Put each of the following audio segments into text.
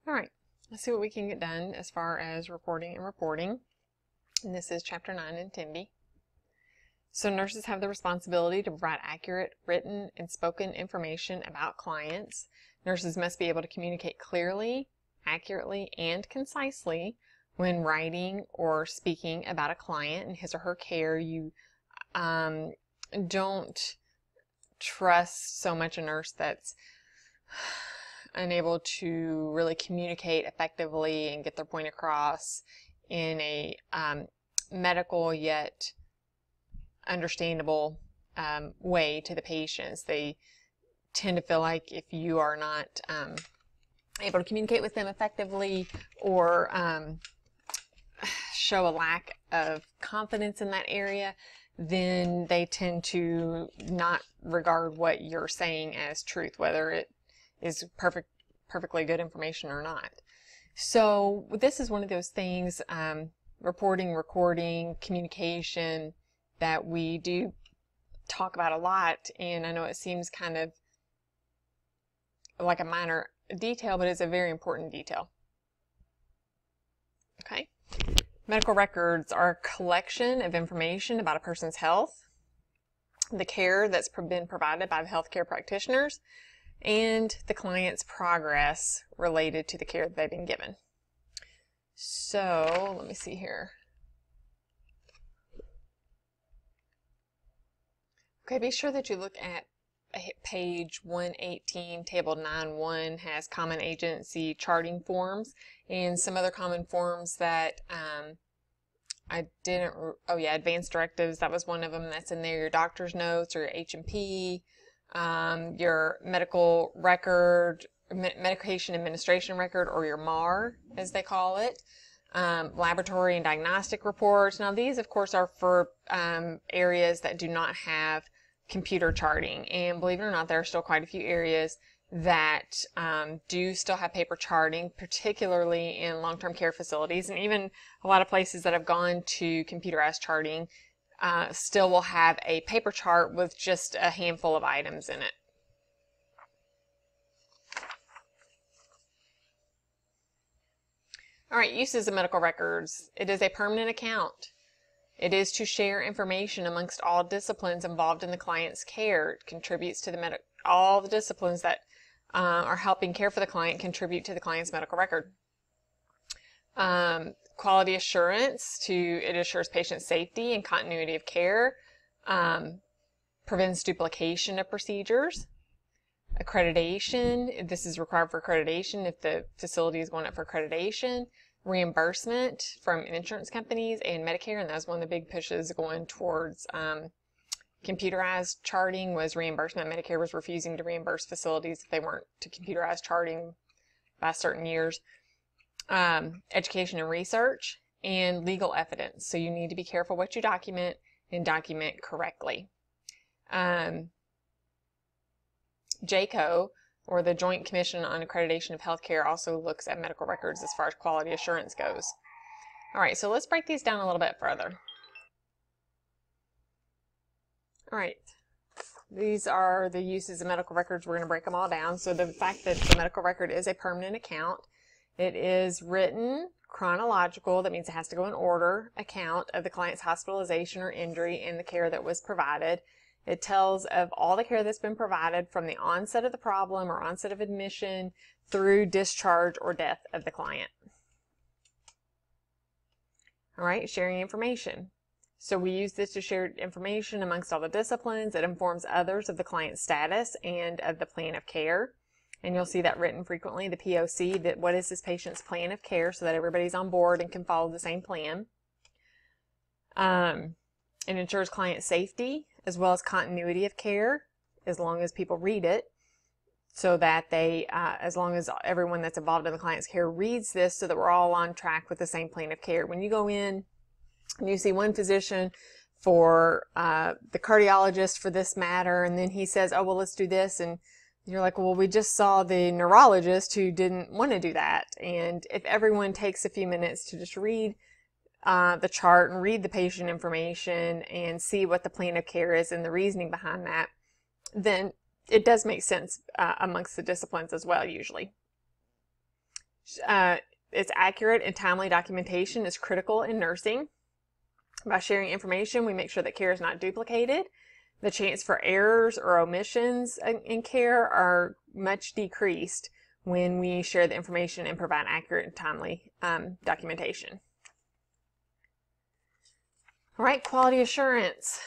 All right, let's see what we can get done as far as recording and reporting. And this is Chapter 9 in TIMBY. So nurses have the responsibility to provide accurate written and spoken information about clients. Nurses must be able to communicate clearly, accurately, and concisely when writing or speaking about a client and his or her care. You don't trust so much a nurse that's unable to really communicate effectively and get their point across in a medical yet understandable way to the patients. They tend to feel like if you are not able to communicate with them effectively or show a lack of confidence in that area, then they tend to not regard what you're saying as truth, whether it is perfectly good information or not. So this is one of those things, reporting, recording, communication, that we do talk about a lot, and I know it seems kind of like a minor detail, but it's a very important detail. Okay. Medical records are a collection of information about a person's health, the care that's been provided by the healthcare practitioners, and the client's progress related to the care that they've been given. So, let me see here. Okay, be sure that you look at page 118, table 9.1 has common agency charting forms and some other common forms that I didn't, oh yeah, advanced directives, that was one of them that's in there, your doctor's notes or your H&P, your medical record, medication administration record, or your MAR as they call it, laboratory and diagnostic reports. Now these of course are for areas that do not have computer charting, and believe it or not, there are still quite a few areas that do still have paper charting, particularly in long-term care facilities, and even a lot of places that have gone to computerized charting still will have a paper chart with just a handful of items in it. All right, uses of medical records. It is a permanent account. It is to share information amongst all disciplines involved in the client's care. It contributes to all the disciplines that are helping care for the client contribute to the client's medical record. Quality assurance, it assures patient safety and continuity of care, prevents duplication of procedures. Accreditation, this is required for accreditation if the facility is going up for accreditation. Reimbursement from insurance companies and Medicare, and that was one of the big pushes going towards computerized charting was reimbursement. Medicare was refusing to reimburse facilities if they weren't to computerized charting by certain years. Education and research, and legal evidence. So you need to be careful what you document and document correctly. JCO, or the Joint Commission on Accreditation of Healthcare, also looks at medical records as far as quality assurance goes. All right, so let's break these down a little bit further. All right, these are the uses of medical records. We're going to break them all down. So the fact that the medical record is a permanent account, it is written, chronological, that means it has to go in order, account of the client's hospitalization or injury and the care that was provided. It tells of all the care that's been provided from the onset of the problem or onset of admission through discharge or death of the client. All right, sharing information. So we use this to share information amongst all the disciplines. It informs others of the client's status and of the plan of care. And you'll see that written frequently, the POC, that what is this patient's plan of care, so that everybody's on board and can follow the same plan. It ensures client safety as well as continuity of care, as long as people read it, so that they, as long as everyone that's involved in the client's care reads this, so that we're all on track with the same plan of care. When you go in and you see one physician for the cardiologist for this matter, and then he says, oh, well, let's do this, and you're like, well, we just saw the neurologist who didn't want to do that. And if everyone takes a few minutes to just read the chart and read the patient information and see what the plan of care is and the reasoning behind that, then it does make sense amongst the disciplines as well, usually. Its accurate and timely documentation is critical in nursing. By sharing information, we make sure that care is not duplicated. The chance for errors or omissions in care are much decreased when we share the information and provide accurate and timely documentation. All right, quality assurance.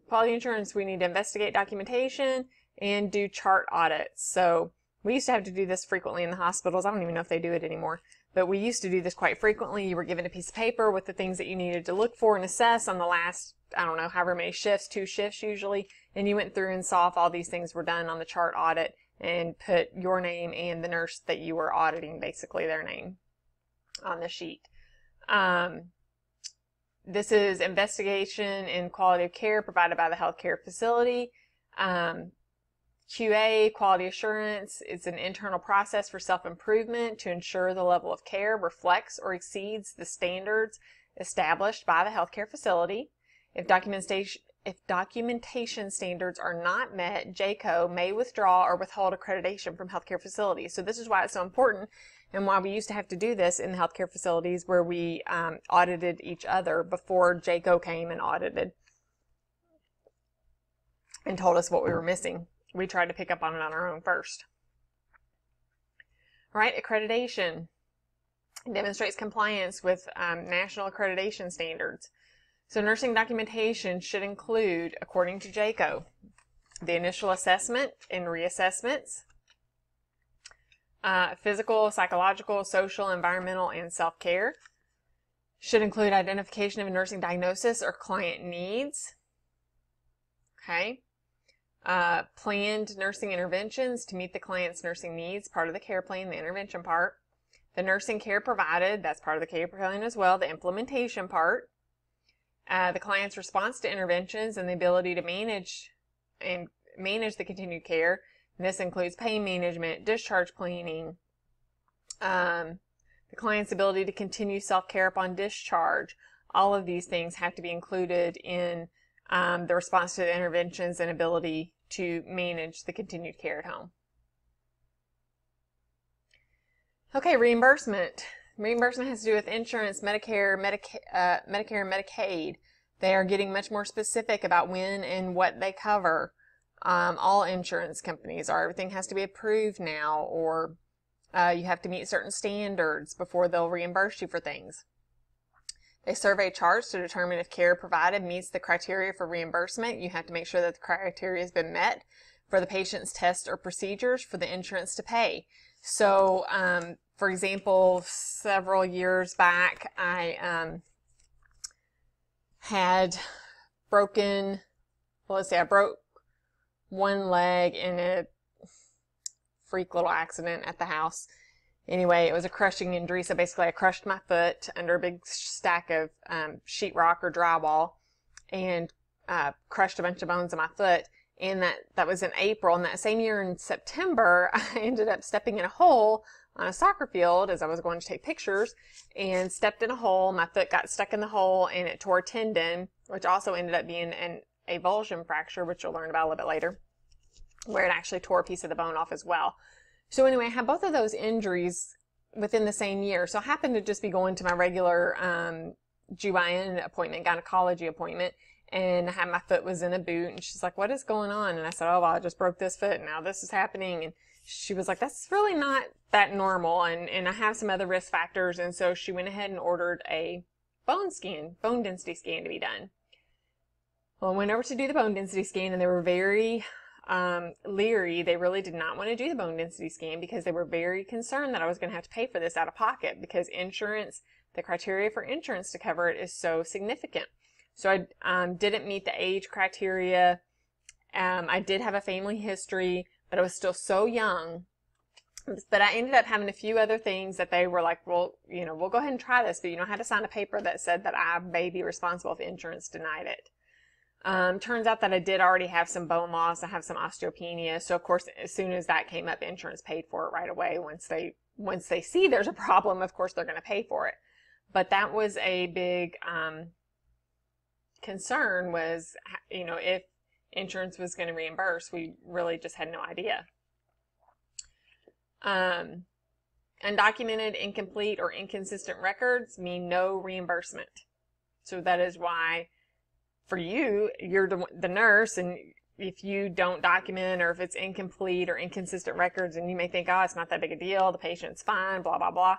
Quality assurance, we need to investigate documentation and do chart audits. So we used to have to do this frequently in the hospitals. I don't even know if they do it anymore, but we used to do this quite frequently. You were given a piece of paper with the things that you needed to look for and assess on the last, I don't know, however many shifts, 2 shifts usually, and you went through and saw if all these things were done on the chart audit and put your name and the nurse that you were auditing, basically their name, on the sheet. This is investigation and quality of care provided by the healthcare facility. QA, quality assurance, is an internal process for self-improvement to ensure the level of care reflects or exceeds the standards established by the healthcare facility. If documentation standards are not met, JCAHO may withdraw or withhold accreditation from healthcare facilities. So this is why it's so important and why we used to have to do this in the healthcare facilities where we audited each other before JCAHO came and audited and told us what we were missing. We tried to pick up on it on our own first. All right, accreditation. It demonstrates compliance with national accreditation standards. So nursing documentation should include, according to JCAHO, the initial assessment and reassessments, physical, psychological, social, environmental, and self-care. Should include identification of a nursing diagnosis or client needs. Okay. Planned nursing interventions to meet the client's nursing needs, part of the care plan, the intervention part. The nursing care provided, that's part of the care plan as well, the implementation part. The client's response to interventions and the ability to manage the continued care. And this includes pain management, discharge planning, the client's ability to continue self-care upon discharge. All of these things have to be included in the response to the interventions and ability to manage the continued care at home. Okay, reimbursement. Reimbursement has to do with insurance, Medicare, Medicare, and Medicaid. They are getting much more specific about when and what they cover. All insurance companies are. Everything has to be approved now, or you have to meet certain standards before they'll reimburse you for things. They survey charts to determine if care provided meets the criteria for reimbursement. You have to make sure that the criteria has been met for the patient's tests or procedures for the insurance to pay. So, for example, several years back, I had broken, well, let's see, I broke one leg in a freak little accident at the house. Anyway, it was a crushing injury, so basically I crushed my foot under a big stack of sheetrock or drywall and crushed a bunch of bones in my foot. And that was in April. And that same year in September, I ended up stepping in a hole on a soccer field as I was going to take pictures, and stepped in a hole. My foot got stuck in the hole and it tore a tendon, which also ended up being an avulsion fracture, which you'll learn about a little bit later, where it actually tore a piece of the bone off as well. So anyway, I had both of those injuries within the same year. So I happened to just be going to my regular GYN appointment, gynecology appointment, and I had my foot was in a boot, and she's like, "What is going on?" And I said, "Oh, well, I just broke this foot, and now this is happening." And she was like, "That's really not that normal, and I have some other risk factors." And so she went ahead and ordered a bone density scan to be done. Well, I went over to do the bone density scan, and they were very leery. They really did not want to do the bone density scan because they were very concerned that I was going to have to pay for this out of pocket, because insurance, the criteria for insurance to cover it is so significant. So I didn't meet the age criteria. I did have a family history, but I was still so young. But I ended up having a few other things that they were like, "Well, you know, we'll go ahead and try this, but you know, I had to sign a paper that said that I may be responsible if insurance denied it." Turns out that I did already have some bone loss. I have some osteopenia. So of course, as soon as that came up, insurance paid for it right away. Once they see there's a problem, of course, they're going to pay for it. But that was a big concern, was, you know, if insurance was going to reimburse. We really just had no idea. Undocumented, incomplete, or inconsistent records mean no reimbursement. So that is why for you, you're the nurse, and if you don't document or if it's incomplete or inconsistent records, and you may think, oh, it's not that big a deal, the patient's fine, blah, blah, blah.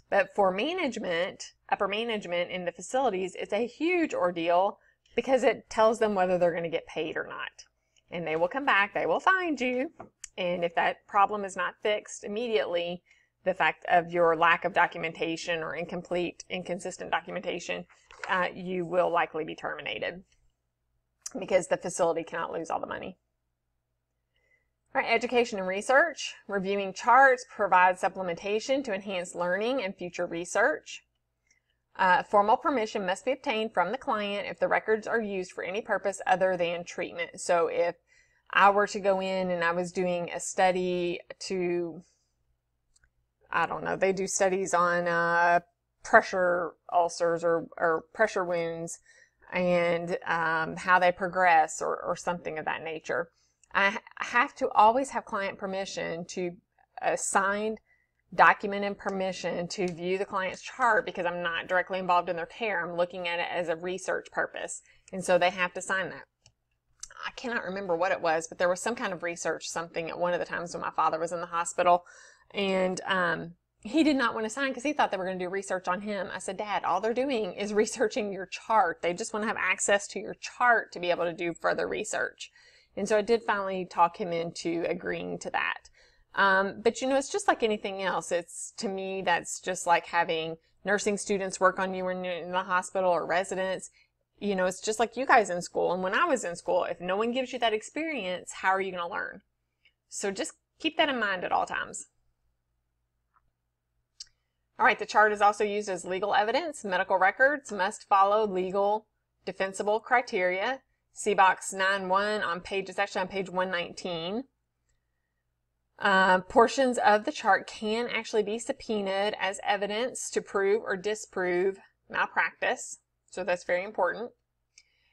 But for management, upper management in the facilities, it's a huge ordeal because it tells them whether they're going to get paid or not. And they will come back, they will find you, and if that problem is not fixed immediately, the fact of your lack of documentation or incomplete, inconsistent documentation, you will likely be terminated because the facility cannot lose all the money. All right, education and research. Reviewing charts provides supplementation to enhance learning and future research. Formal permission must be obtained from the client if the records are used for any purpose other than treatment. So if I were to go in and I was doing a study to, I don't know, they do studies on pressure ulcers or pressure wounds and how they progress or something of that nature. I have to always have client permission to signed, documented permission to view the client's chart because I'm not directly involved in their care. I'm looking at it as a research purpose. And so they have to sign that. I cannot remember what it was, but there was some kind of research, something at one of the times when my father was in the hospital. And he did not want to sign because he thought they were going to do research on him. I said, Dad, all they're doing is researching your chart. They just want to have access to your chart to be able to do further research. And so I did finally talk him into agreeing to that. But you know, it's just like anything else. It's, to me, that's just like having nursing students work on you when you're in the hospital or residents. You know, it's just like you guys in school. And when I was in school, if no one gives you that experience, how are you going to learn? So just keep that in mind at all times. All right, the chart is also used as legal evidence. Medical records must follow legal defensible criteria. See box 9.1 on page, it's actually on page 119. Portions of the chart can actually be subpoenaed as evidence to prove or disprove malpractice. So that's very important.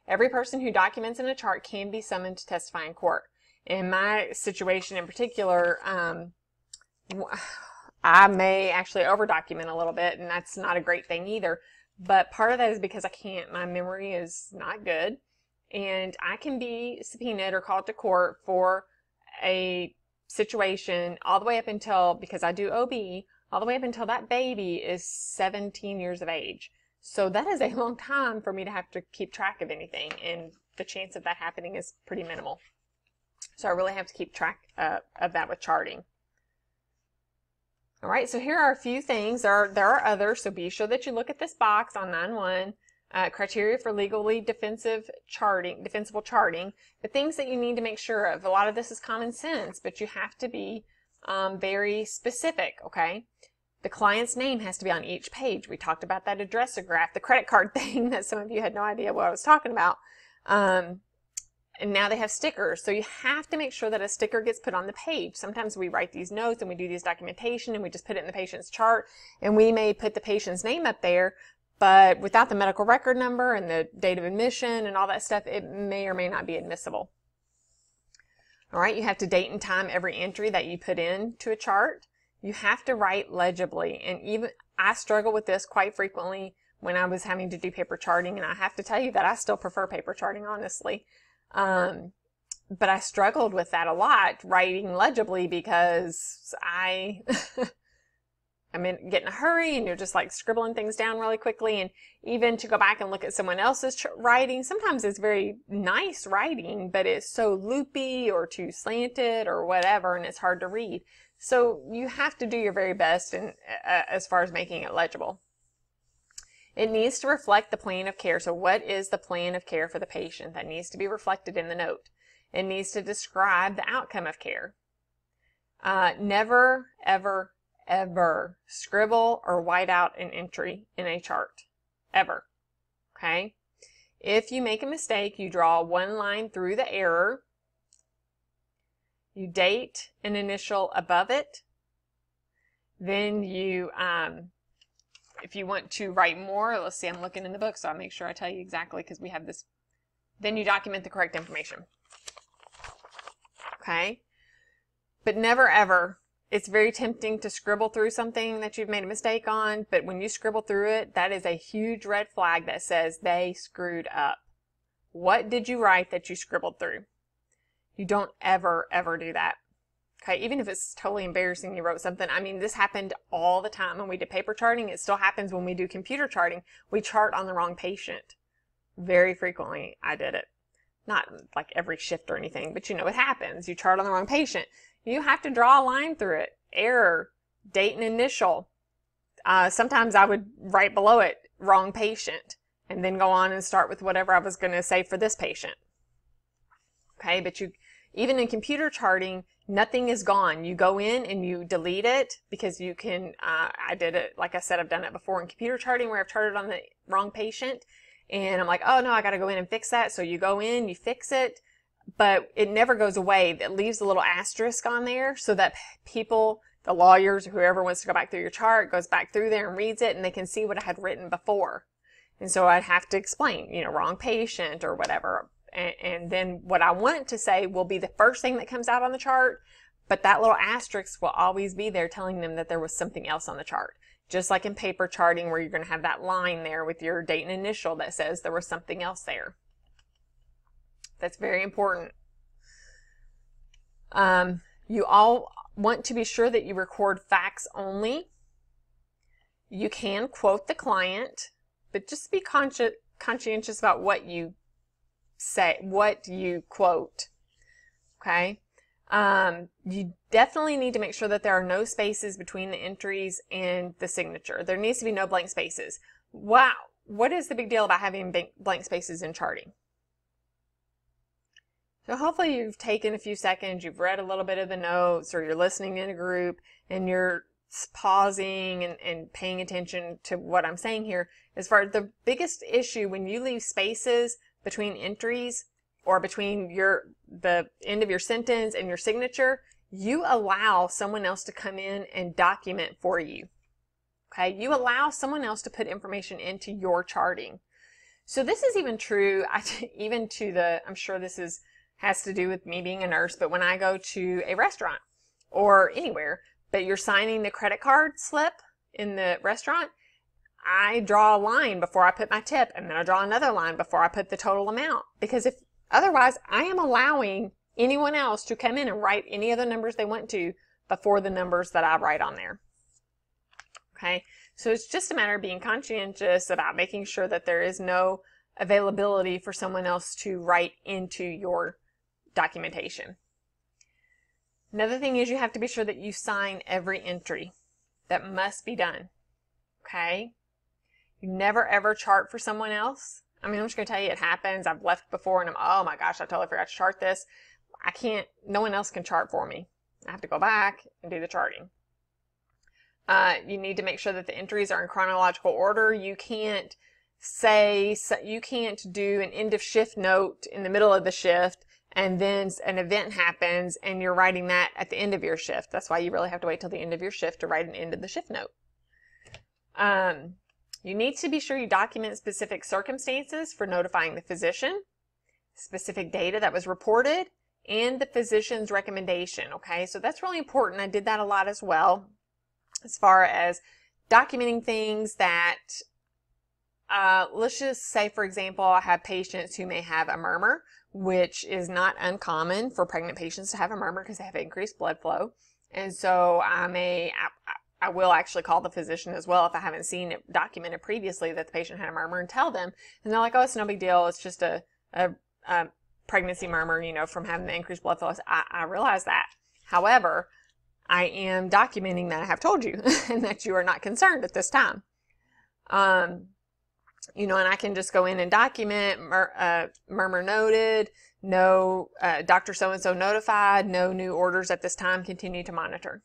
Every person who documents in a chart can be summoned to testify in court. In my situation in particular, I may actually over-document a little bit, and that's not a great thing either. But part of that is because I can't. My memory is not good. And I can be subpoenaed or called to court for a situation all the way up until, because I do OB, all the way up until that baby is 17 years of age. So that is a long time for me to have to keep track of anything, and the chance of that happening is pretty minimal. So I really have to keep track of that with charting. All right, so here are a few things. There are others, so be sure that you look at this box on 9.1. Criteria for legally defensible charting, the things that you need to make sure of. A lot of this is common sense, but you have to be very specific, okay? The client's name has to be on each page. We talked about that addressograph, the credit card thing that some of you had no idea what I was talking about. And now they have stickers, so you have to make sure that a sticker gets put on the page. Sometimes we write these notes and we do these documentation and we just put it in the patient's chart, and we may put the patient's name up there, but without the medical record number and the date of admission and all that stuff, it may or may not be admissible. All right, you have to date and time every entry that you put into a chart. You have to write legibly, and even I struggle with this quite frequently when I was having to do paper charting, and I have to tell you that I still prefer paper charting, honestly. But I struggled with that a lot, writing legibly, because I'm getting in a hurry and you're just like scribbling things down really quickly. And even to go back and look at someone else's writing, sometimes it's very nice writing, but it's so loopy or too slanted or whatever, and it's hard to read. So you have to do your very best as far as making it legible. It needs to reflect the plan of care. So what is the plan of care for the patient? That needs to be reflected in the note. It needs to describe the outcome of care. Never, ever, ever scribble or white out an entry in a chart. Ever. Okay? If you make a mistake, you draw one line through the error. You date an initial above it. Then you, if you want to write more, let's see, I'm looking in the book, so I'll make sure I tell you exactly because we have this. Then you document the correct information. Okay? But never ever it's very tempting to scribble through something that you've made a mistake on, but when you scribble through it, that is a huge red flag that says they screwed up. What did you write that you scribbled through? You don't ever, ever do that. Okay, even if it's totally embarrassing you wrote something. I mean, this happened all the time when we did paper charting. It still happens when we do computer charting. We chart on the wrong patient. Very frequently, I did it. Not like every shift or anything, but you know, it happens. You chart on the wrong patient. You have to draw a line through it. Error, date and initial. Sometimes I would write below it, wrong patient, and then go on and start with whatever I was going to say for this patient. Okay, but even in computer charting, nothing is gone. You go in and you delete it because you can, I did it, like I said, I've done it before in computer charting where I've charted on the wrong patient. And I'm like, oh no, I got to go in and fix that. So you go in, you fix it, but it never goes away. It leaves a little asterisk on there so that people, the lawyers, or whoever wants to go back through your chart, goes back through there and reads it and they can see what I had written before. And so I'd have to explain, you know, wrong patient or whatever. And then what I want to say will be the first thing that comes out on the chart, but that little asterisk will always be there telling them that there was something else on the chart. Just like in paper charting where you're going to have that line there with your date and initial that says there was something else there. That's very important. You all want to be sure that you record facts only. You can quote the client, but just be conscientious about what you say, what you quote. Okay? You definitely need to make sure that there are no spaces between the entries and the signature. There needs to be no blank spaces. Wow. What is the big deal about having blank spaces in charting? So hopefully you've taken a few seconds, you've read a little bit of the notes, or you're listening in a group and you're pausing and paying attention to what I'm saying here. As far as the biggest issue when you leave spaces between entries or between the end of your sentence and your signature, you allow someone else to come in and document for you. Okay, you allow someone else to put information into your charting. So this is even true, even to the, I'm sure this has to do with me being a nurse, but when I go to a restaurant or anywhere, but you're signing the credit card slip in the restaurant, I draw a line before I put my tip, and then I draw another line before I put the total amount. Because otherwise, I am allowing anyone else to come in and write any of the numbers they want to before the numbers that I write on there. Okay, so it's just a matter of being conscientious about making sure that there is no availability for someone else to write into your documentation. Another thing is you have to be sure that you sign every entry. That must be done. Okay? You never ever chart for someone else. I mean, I'm just going to tell you it happens. I've left before and oh my gosh, I totally forgot to chart this. No one else can chart for me. I have to go back and do the charting. You need to make sure that the entries are in chronological order. You can't do an end of shift note in the middle of the shift and then an event happens and you're writing that at the end of your shift. That's why you really have to wait till the end of your shift to write an end of the shift note. You need to be sure you document specific circumstances for notifying the physician, specific data that was reported, and the physician's recommendation. Okay, so that's really important. I did that a lot as well, as far as documenting things that, let's just say, for example, I have patients who may have a murmur, which is not uncommon for pregnant patients to have a murmur because they have increased blood flow. And so I will actually call the physician as well if I haven't seen it documented previously that the patient had a murmur and tell them. And they're like, oh, it's no big deal. It's just a pregnancy murmur, you know, from having the increased blood flow. I realize that. However, I am documenting that I have told you and that you are not concerned at this time. You know, and I can just go in and document murmur noted, no Dr. So-and-so notified, no new orders at this time, continue to monitor.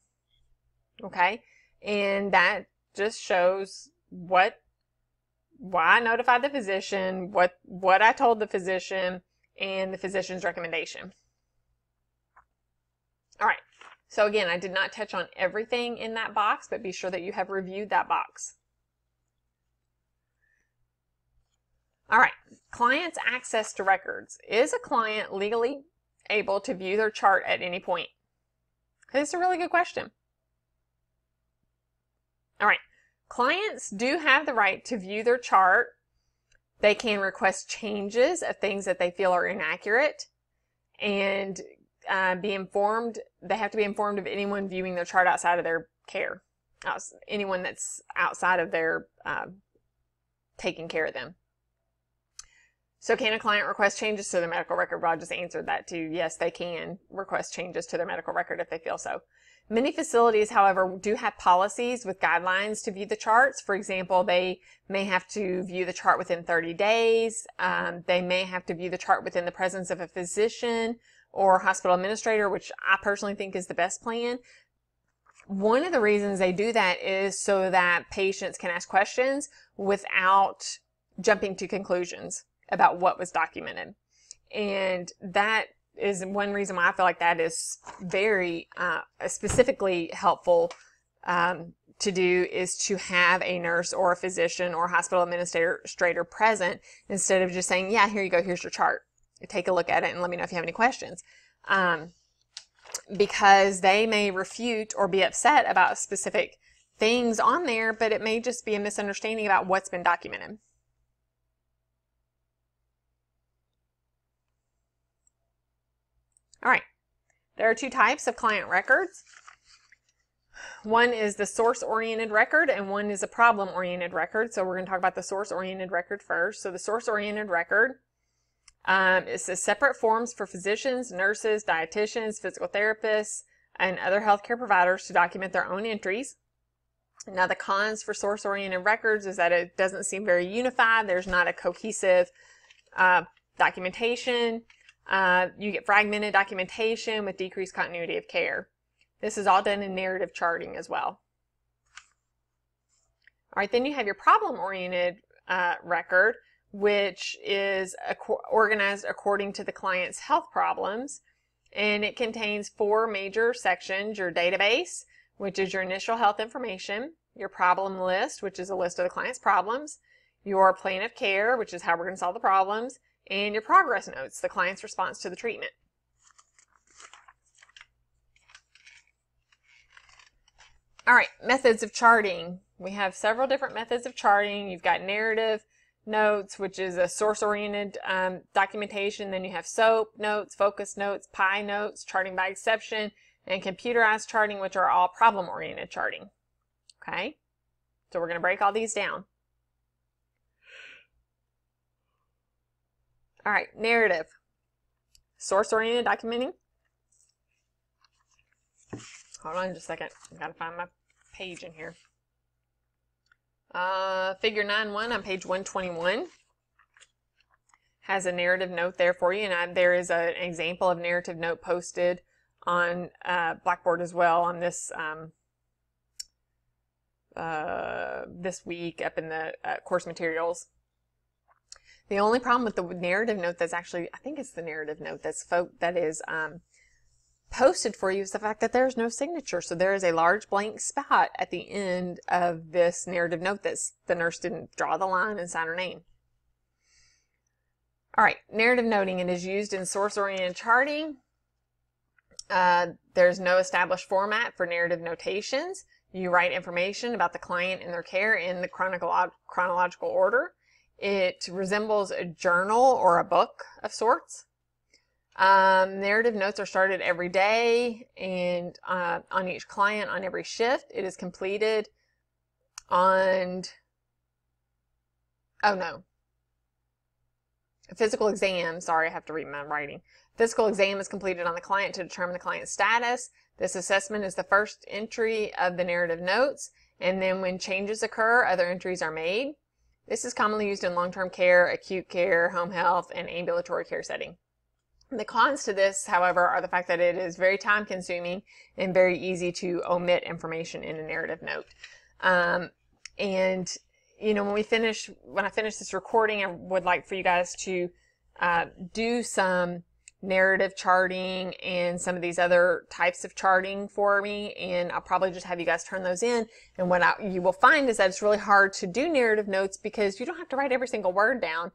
Okay. And that just shows why I notified the physician, what I told the physician, and the physician's recommendation. All right. So again, I did not touch on everything in that box, but be sure that you have reviewed that box. All right. Client's access to records. Is a client legally able to view their chart at any point? It's a really good question. All right, clients do have the right to view their chart. They can request changes of things that they feel are inaccurate and be informed. They have to be informed of anyone viewing their chart outside of their care, anyone that's outside of their taking care of them. So can a client request changes to their medical record? Well, I just answered that too. Yes, they can request changes to their medical record if they feel so. Many facilities, however, do have policies with guidelines to view the charts. For example, they may have to view the chart within 30 days. They may have to view the chart within the presence of a physician or hospital administrator, which I personally think is the best plan. One of the reasons they do that is so that patients can ask questions without jumping to conclusions about what was documented. And that is one reason why I feel like that is very specifically helpful to do, is to have a nurse or a physician or hospital administrator present instead of just saying, yeah, here you go, here's your chart. Take a look at it and let me know if you have any questions. Because they may refute or be upset about specific things on there, but it may just be a misunderstanding about what's been documented. All right, there are two types of client records. One is the source-oriented record and one is a problem-oriented record. So we're going to talk about the source-oriented record first. So the source-oriented record is separate forms for physicians, nurses, dietitians, physical therapists, and other healthcare providers to document their own entries. Now the cons for source-oriented records is that it doesn't seem very unified. There's not a cohesive documentation. You get fragmented documentation with decreased continuity of care. This is all done in narrative charting as well. All right, then you have your problem-oriented record, which is organized according to the client's health problems. And it contains 4 major sections: your database, which is your initial health information; your problem list, which is a list of the client's problems; your plan of care, which is how we're going to solve the problems; and your progress notes, the client's response to the treatment. All right, methods of charting. We have several different methods of charting. You've got narrative notes, which is a source-oriented documentation. Then you have SOAP notes, focus notes, PI notes, charting by exception, and computerized charting, which are all problem-oriented charting. Okay, so we're going to break all these down. All right, narrative. Source-oriented documenting. Hold on just a second. I've got to find my page in here. Figure 9.1 on page 121 has a narrative note there for you, and there is an example of narrative note posted on Blackboard as well on this this week up in the course materials. The only problem with the narrative note that's actually, I think it's the narrative note that is posted for you, is the fact that there's no signature. So there is a large blank spot at the end of this narrative note that the nurse didn't draw the line and sign her name. All right, narrative noting. It is used in source-oriented charting. There's no established format for narrative notations. You write information about the client and their care in the chronological order. It resembles a journal or a book of sorts. Narrative notes are started every day and on each client on every shift. It is completed on, a physical exam. Sorry, I have to read my writing. Physical exam is completed on the client to determine the client's status. This assessment is the first entry of the narrative notes, and then when changes occur, other entries are made. This is commonly used in long-term care, acute care, home health, and ambulatory care setting. The cons to this, however, are the fact that it is very time-consuming and very easy to omit information in a narrative note. And you know, when I finish this recording, I would like for you guys to do some narrative charting and some of these other types of charting for me, and I'll probably just have you guys turn those in. And what you will find is that it's really hard to do narrative notes because you don't have to write every single word down,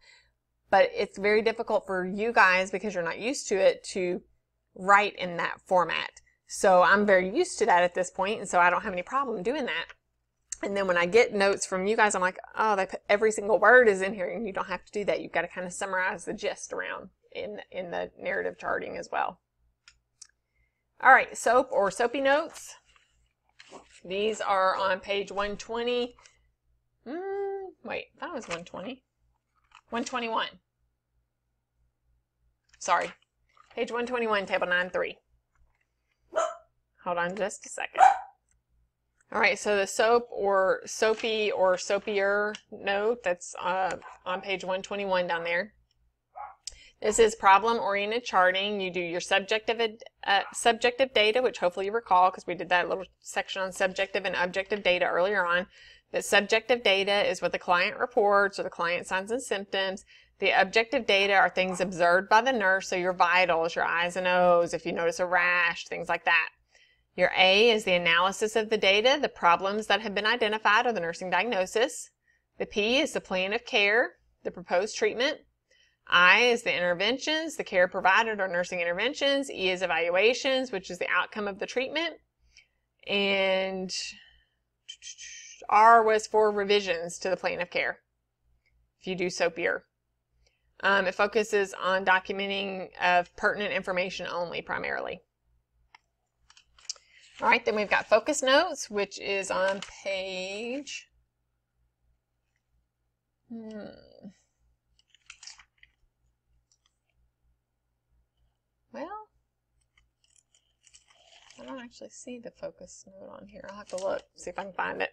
but it's very difficult for you guys because you're not used to it to write in that format. So I'm very used to that at this point, and so I don't have any problem doing that. And then when I get notes from you guys, I'm like, oh, they put every single word is in here, and you don't have to do that. You've got to kind of summarize the gist around in the narrative charting as well. All right, SOAP or SOAPy notes. These are on page 120. Wait, that was 120. 121. Sorry. Page 121, table 9.3. Hold on just a second. All right, so the SOAP or SOAPy or SOAPier note, that's on page 121 down there. This is problem-oriented charting. You do your subjective data, which hopefully you recall because we did that little section on subjective and objective data earlier on. The subjective data is what the client reports or the client signs and symptoms. The objective data are things observed by the nurse, so your vitals, your I's and O's, if you notice a rash, things like that. Your A is the analysis of the data, the problems that have been identified or the nursing diagnosis. The P is the plan of care, the proposed treatment. I is the interventions, the care provided or nursing interventions. E is evaluations, which is the outcome of the treatment. And R was for revisions to the plan of care, if you do SOAPier. It focuses on documenting of pertinent information only, primarily. All right, then we've got focus notes, which is on page... Well, I don't actually see the focus note on here. I'll have to look, see if I can find it.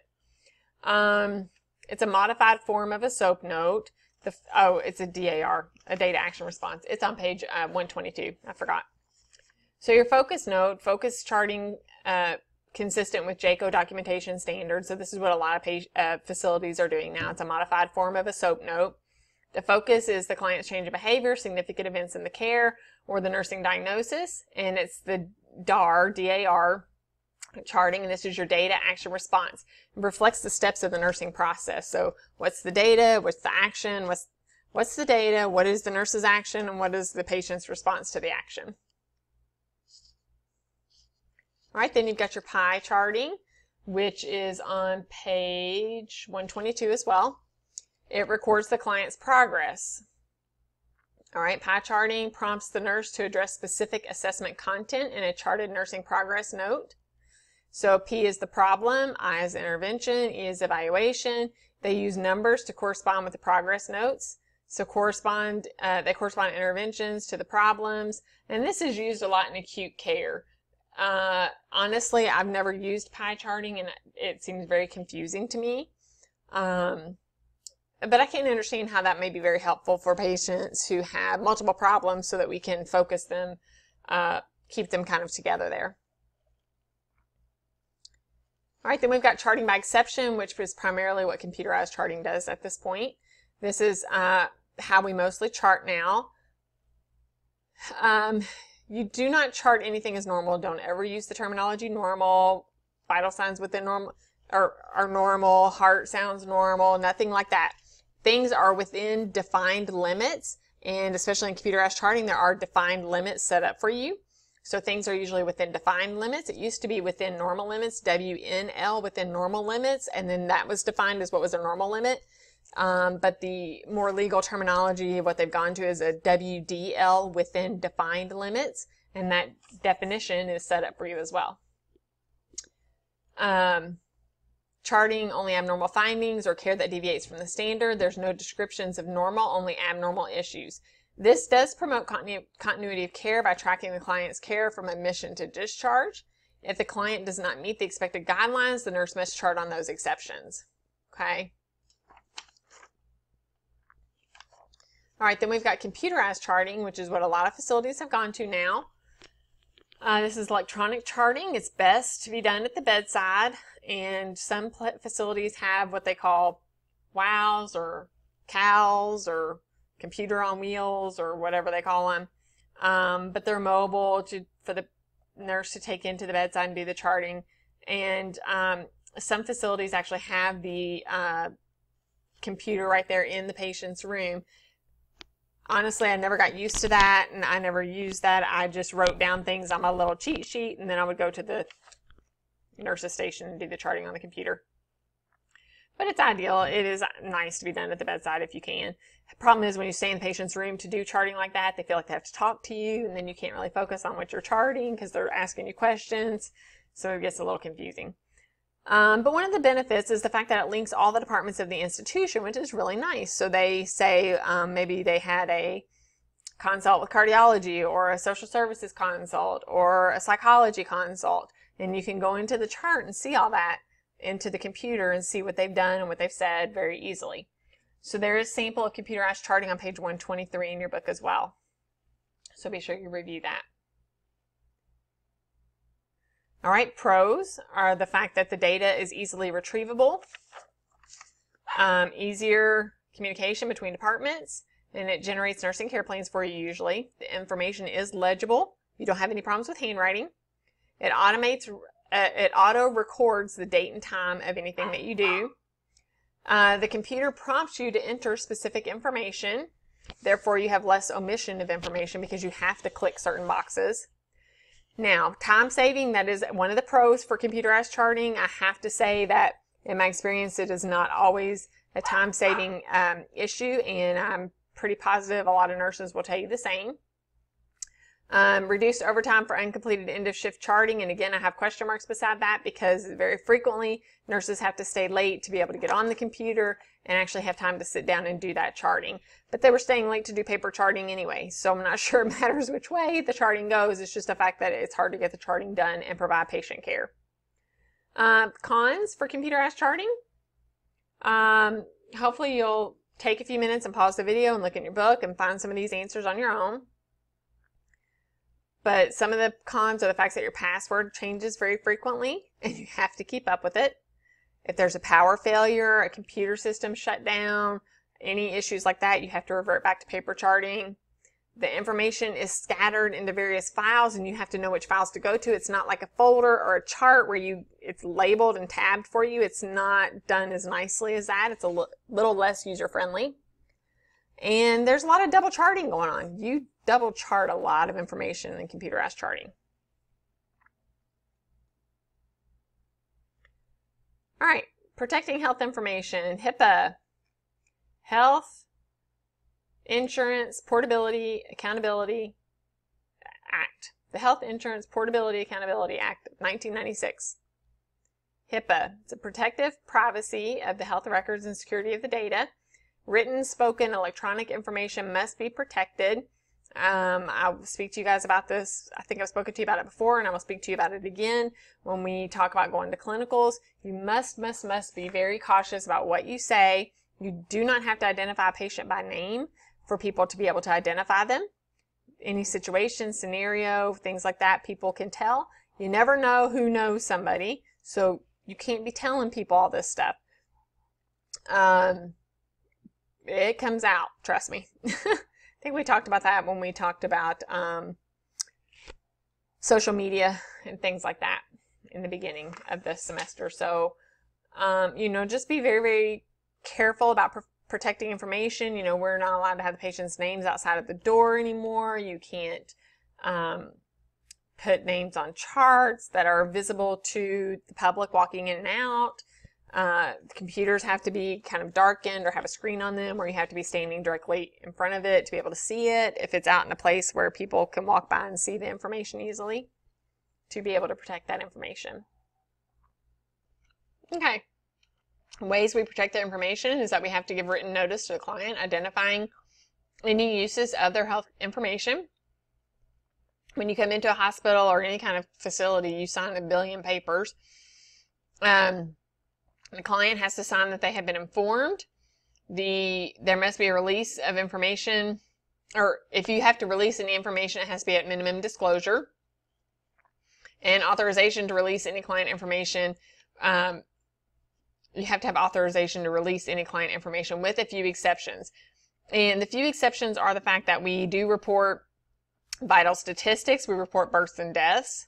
It's a modified form of a SOAP note. It's a DAR, a data action response. It's on page 122. I forgot. So your focus note, focus charting consistent with JCAHO documentation standards. So this is what a lot of facilities are doing now. It's a modified form of a SOAP note. The focus is the client's change of behavior, significant events in the care, or the nursing diagnosis. And it's the DAR, D-A-R, charting, and this is your data action response. It reflects the steps of the nursing process. So what's the data, what's the action, what's the data, what is the nurse's action, and what is the patient's response to the action. All right, then you've got your pie charting, which is on page 122 as well. It records the client's progress. All right, pie charting prompts the nurse to address specific assessment content in a charted nursing progress note. So P is the problem, I is intervention, E is evaluation. They use numbers to correspond with the progress notes. So they correspond interventions to the problems, and this is used a lot in acute care. Honestly, I've never used pie charting, and it seems very confusing to me. But I can understand how that may be very helpful for patients who have multiple problems so that we can focus them, keep them kind of together there. All right, then we've got charting by exception, which is primarily what computerized charting does at this point. This is how we mostly chart now. You do not chart anything as normal. Don't ever use the terminology normal, vital signs within normal, are normal, heart sounds normal, nothing like that. Things are within defined limits, and especially in computerized charting, there are defined limits set up for you. So things are usually within defined limits. It used to be within normal limits, WNL within normal limits, and then that was defined as what was a normal limit. But the more legal terminology, what they've gone to is a WDL within defined limits, and that definition is set up for you as well. Charting only abnormal findings or care that deviates from the standard. There's no descriptions of normal, only abnormal issues. This does promote continuity of care by tracking the client's care from admission to discharge. If the client does not meet the expected guidelines, the nurse must chart on those exceptions. Okay. All right, then we've got computerized charting, which is what a lot of facilities have gone to now. This is electronic charting. It's best to be done at the bedside, and some facilities have what they call WOWs or CALs or computer on wheels or whatever they call them. But they're mobile for the nurse to take into the bedside and do the charting. And some facilities actually have the computer right there in the patient's room. Honestly, I never got used to that, and I never used that. I just wrote down things on my little cheat sheet, and then I would go to the nurse's station and do the charting on the computer. but it's ideal. It is nice to be done at the bedside if you can. The problem is when you stay in the patient's room to do charting like that, they feel like they have to talk to you, and then you can't really focus on what you're charting because they're asking you questions, so it gets a little confusing. But one of the benefits is the fact that it links all the departments of the institution, which is really nice. So they say maybe they had a consult with cardiology or a social services consult or a psychology consult, and you can go into the chart and see all that into the computer and see what they've done and what they've said very easily. So there is a sample of computerized charting on page 123 in your book as well. So be sure you review that. All right, pros are the fact that the data is easily retrievable, easier communication between departments, and it generates nursing care plans for you usually. The information is legible. You don't have any problems with handwriting. It auto records the date and time of anything that you do. The computer prompts you to enter specific information. Therefore, you have less omission of information because you have to click certain boxes. Now, time saving, that is one of the pros for computerized charting. I have to say that in my experience, it is not always a time saving issue, and I'm pretty positive a lot of nurses will tell you the same. Reduced overtime for uncompleted end of shift charting, and again I have question marks beside that because very frequently nurses have to stay late to be able to get on the computer and actually have time to sit down and do that charting. But they were staying late to do paper charting anyway, so I'm not sure it matters which way the charting goes. It's just the fact that it's hard to get the charting done and provide patient care. Cons for computerized charting. Hopefully you'll take a few minutes and pause the video and look in your book and find some of these answers on your own. But some of the cons are the fact that your password changes very frequently and you have to keep up with it. If there's a power failure, a computer system shut down, any issues like that, you have to revert back to paper charting. The information is scattered into various files and you have to know which files to go to. It's not like a folder or a chart where it's labeled and tabbed for you. It's not done as nicely as that. It's a little less user-friendly. And there's a lot of double charting going on. You double chart a lot of information in computerized charting. All right, protecting health information, HIPAA, Health, Insurance, Portability, Accountability Act. The Health Insurance Portability Accountability Act of 1996. HIPAA, it's a protective privacy of the health records and security of the data. Written, spoken, electronic information must be protected. I'll speak to you guys about this. I think I've spoken to you about it before, and I will speak to you about it again when we talk about going to clinicals. You must be very cautious about what you say. You do not have to identify a patient by name for people to be able to identify them. Any situation, scenario, things like that, people can tell. You never know who knows somebody, so you can't be telling people all this stuff. It comes out, trust me. I think we talked about that when we talked about social media and things like that in the beginning of this semester. So, just be very, very careful about protecting information. We're not allowed to have the patient's names outside of the door anymore. You can't put names on charts that are visible to the public walking in and out. The computers have to be kind of darkened or have a screen on them where you have to be standing directly in front of it to be able to see it if it's out in a place where people can walk by and see the information easily to be able to protect that information. Okay. Ways we protect the information is that we have to give written notice to the client identifying any uses of their health information. When you come into a hospital or any kind of facility, you sign a billion papers. The client has to sign that they have been informed. There must be a release of information, or if you have to release any information, it has to be at minimum disclosure. And authorization to release any client information, you have to have authorization to release any client information with a few exceptions. And the few exceptions are the fact that we do report vital statistics, we report births and deaths.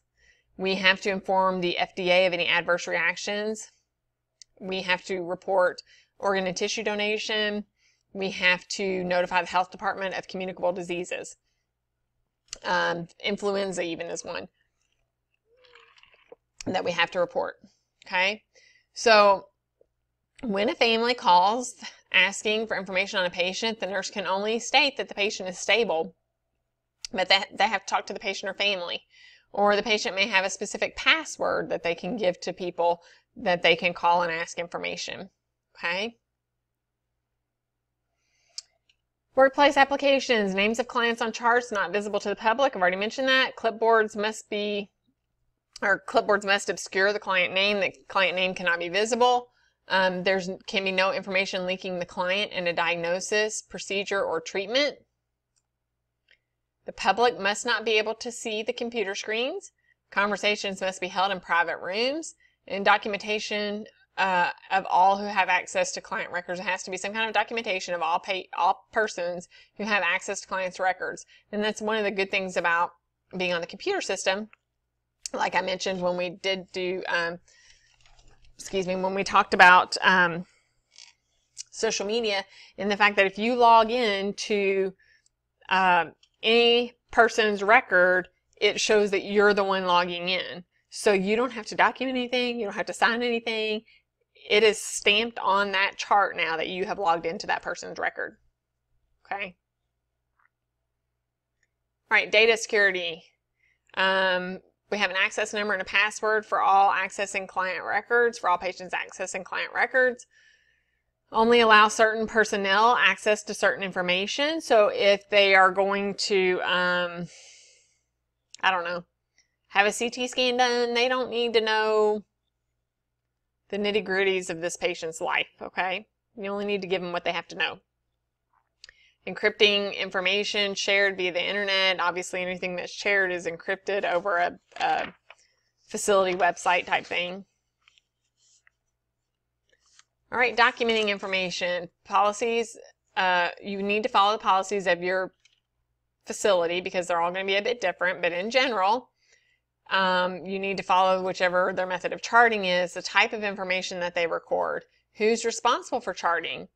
We have to inform the FDA of any adverse reactions. We have to report organ and tissue donation. We have to notify the health department of communicable diseases. Influenza even is one that we have to report. Okay, so When a family calls asking for information on a patient, the nurse can only state that the patient is stable, but they have to talk to the patient or family. Or the patient may have a specific password that they can give to people that they can call and ask information. Okay? Workplace applications, names of clients on charts not visible to the public. I've already mentioned that. Clipboards must obscure the client name. The client name cannot be visible. There can be no information linking the client in a diagnosis, procedure, or treatment. The public must not be able to see the computer screens. Conversations must be held in private rooms. And documentation of all who have access to client records. It has to be some kind of documentation of all persons who have access to clients' records. And that's one of the good things about being on the computer system. Like I mentioned when we did do, when we talked about social media, and the fact that if you log in to any person's record, it shows that you're the one logging in. So you don't have to document anything, you don't have to sign anything. It is stamped on that chart now that you have logged into that person's record. Okay? All right, data security. We have an access number and a password for all accessing client records, for all patients accessing client records. Only allow certain personnel access to certain information. So if they are going to, I don't know, have a CT scan done, they don't need to know the nitty-gritties of this patient's life, okay? You only need to give them what they have to know. Encrypting information shared via the internet. Obviously, anything that's shared is encrypted over a facility website type thing. All right, documenting information. Policies, you need to follow the policies of your facility because they're all going to be a bit different, but in general, you need to follow whichever their method of charting is, the type of information that they record, who's responsible for charting.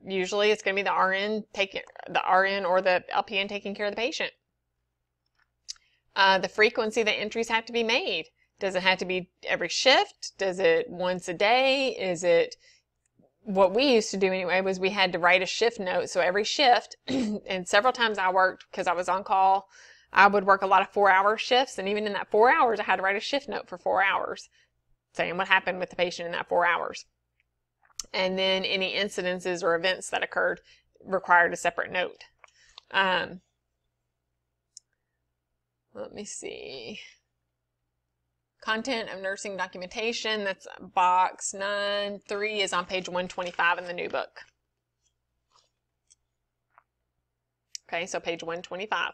Usually it's going to be the RN or the LPN taking care of the patient. The frequency that entries have to be made. Does it have to be every shift? Does it once a day? Is it, what we used to do anyway was we had to write a shift note. So every shift, and several times I worked because I was on call, I would work a lot of 4-hour shifts, and even in that 4 hours I had to write a shift note for 4 hours saying what happened with the patient in that 4 hours. And then any incidences or events that occurred required a separate note. Let me see. Content of nursing documentation, that's box 9.3 is on page 125 in the new book. Okay, so page 125.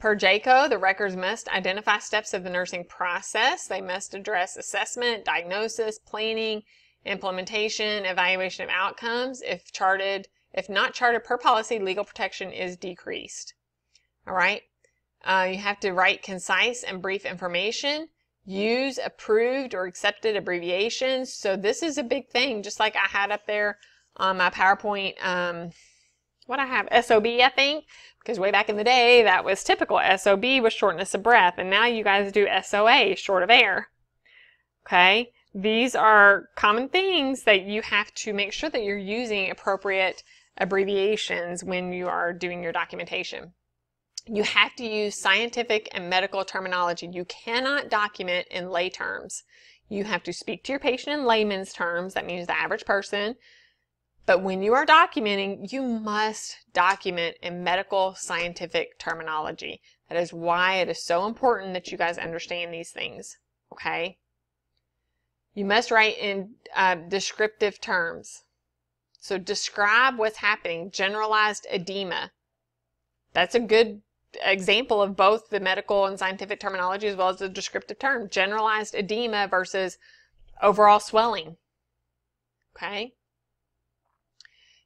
Per JCO, the records must identify steps of the nursing process. They must address assessment, diagnosis, planning, implementation, evaluation of outcomes. If not charted per policy, legal protection is decreased. All right. You have to write concise and brief information. Use approved or accepted abbreviations. So this is a big thing, just like I had up there on my PowerPoint, what I have, SOB, I think, because way back in the day, that was typical. SOB was shortness of breath, and now you guys do SOA, short of air. Okay? These are common things that you have to make sure that you're using appropriate abbreviations when you are doing your documentation. You have to use scientific and medical terminology. You cannot document in lay terms. You have to speak to your patient in layman's terms. That means the average person. But when you are documenting, you must document in medical scientific terminology. That is why it is so important that you guys understand these things. Okay? You must write in descriptive terms. So describe what's happening. Generalized edema. That's a good example of both the medical and scientific terminology as well as the descriptive term. Generalized edema versus overall swelling. Okay?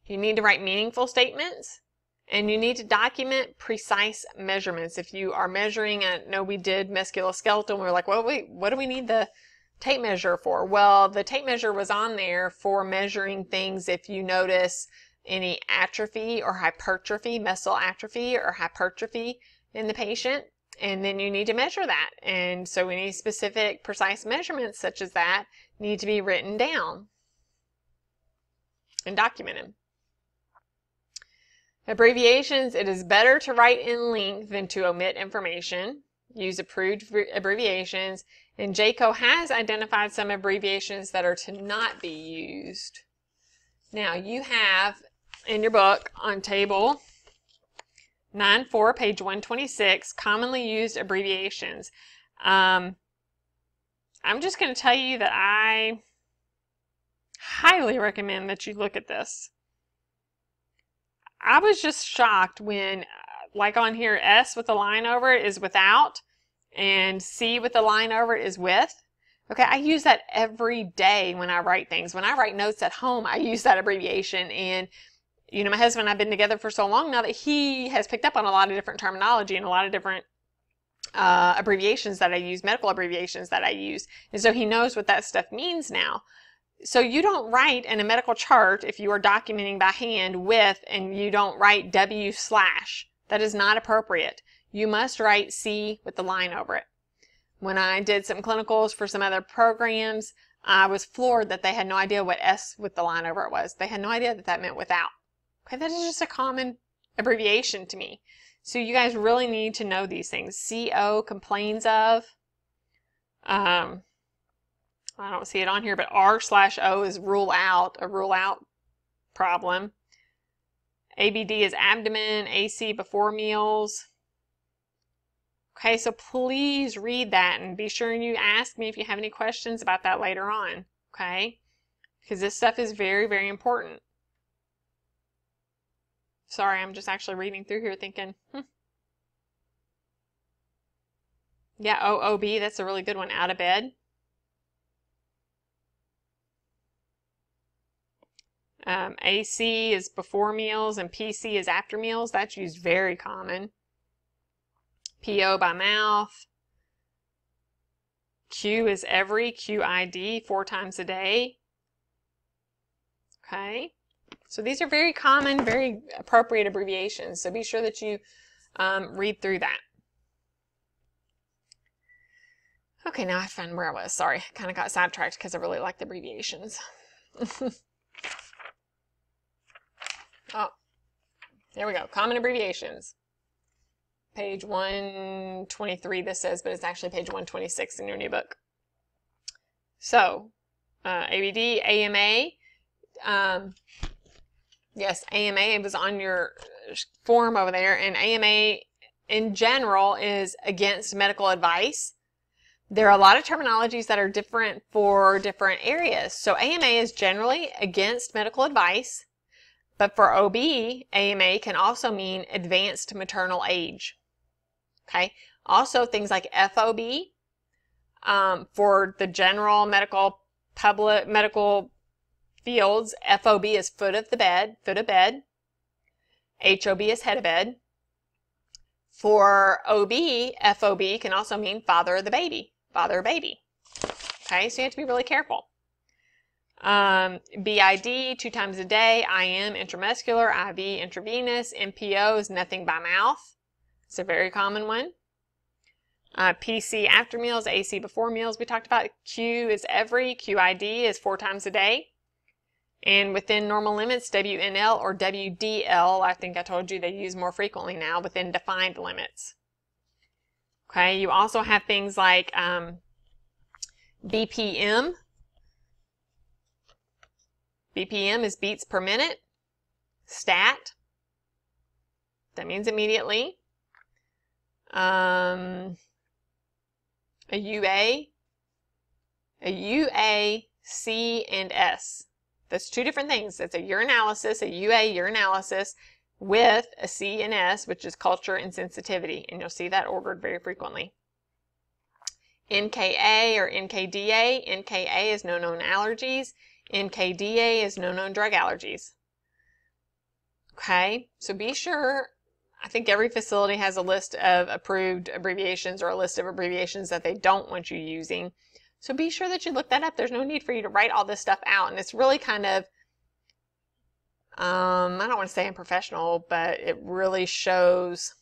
You need to write meaningful statements, and you need to document precise measurements. If you are measuring, I know we did musculoskeletal, we're like, well, wait, what do we need the tape measure for? Well, the tape measure was on there for measuring things if you notice any atrophy or hypertrophy, muscle atrophy or hypertrophy in the patient, and then you need to measure that. And so any specific precise measurements such as that need to be written down and documented. Abbreviations, it is better to write in length than to omit information. Use approved abbreviations, and JCO has identified some abbreviations that are to not be used. Now, you have in your book on table 9.4, page 126, commonly used abbreviations. I'm just going to tell you that I highly recommend that you look at this. I was just shocked when, like on here, S with the line over it is without, and C with the line over it is with. Okay, I use that every day when I write things. When I write notes at home, I use that abbreviation. And, you know, my husband and I have been together for so long now that he has picked up on a lot of different terminology and a lot of different abbreviations that I use, medical abbreviations that I use. And so he knows what that stuff means now. So you don't write in a medical chart if you are documenting by hand with, and you don't write W/. That is not appropriate. You must write C with the line over it. When I did some clinicals for some other programs, I was floored that they had no idea what S with the line over it was. They had no idea that that meant without. Okay, that is just a common abbreviation to me. So you guys really need to know these things. CO, complains of. I don't see it on here, but R/O is rule out, a rule out problem. ABD is abdomen, AC before meals. Okay, so please read that and be sure you ask me if you have any questions about that later on, okay? Because this stuff is very, very important. Sorry, I'm just actually reading through here thinking, Yeah, OOB, that's a really good one, out of bed. AC is before meals and PC is after meals. That's used very common. PO by mouth. Q is every, QID, 4 times a day. Okay, so these are very common, very appropriate abbreviations. So be sure that you read through that. Okay, now I found where I was. Sorry, kind of got sidetracked because I really like the abbreviations. Oh, there we go. Common abbreviations. Page 123 this says, but it's actually page 126 in your new book. So, ABD, AMA. Yes, AMA was on your form over there, and AMA in general is against medical advice. There are a lot of terminologies that are different for different areas. So AMA is generally against medical advice. But for OB, AMA can also mean advanced maternal age. Okay. Also things like FOB, for the general medical fields, FOB is foot of bed. HOB is head of bed. For OB, FOB can also mean father of the baby, father or baby. Okay, so you have to be really careful. BID, 2 times a day. IM, intramuscular. IV, intravenous. MPO is nothing by mouth. It's a very common one. PC, after meals. AC, before meals. We talked about. Q is every. QID is 4 times a day. And within normal limits, WNL or WDL, I think I told you they use more frequently now, within defined limits. Okay, you also have things like BPM. BPM is beats per minute. Stat, that means immediately. A UA, C, and S. That's 2 different things. That's a urinalysis, a UA urinalysis, with a C and S, which is culture and sensitivity. And you'll see that ordered very frequently. NKA or NKDA. NKA is no known allergies. NKDA is no known drug allergies. Okay, so be sure, I think every facility has a list of approved abbreviations or a list of abbreviations that they don't want you using. So be sure that you look that up. There's no need for you to write all this stuff out. And it's really kind of, I don't want to say unprofessional, but it really shows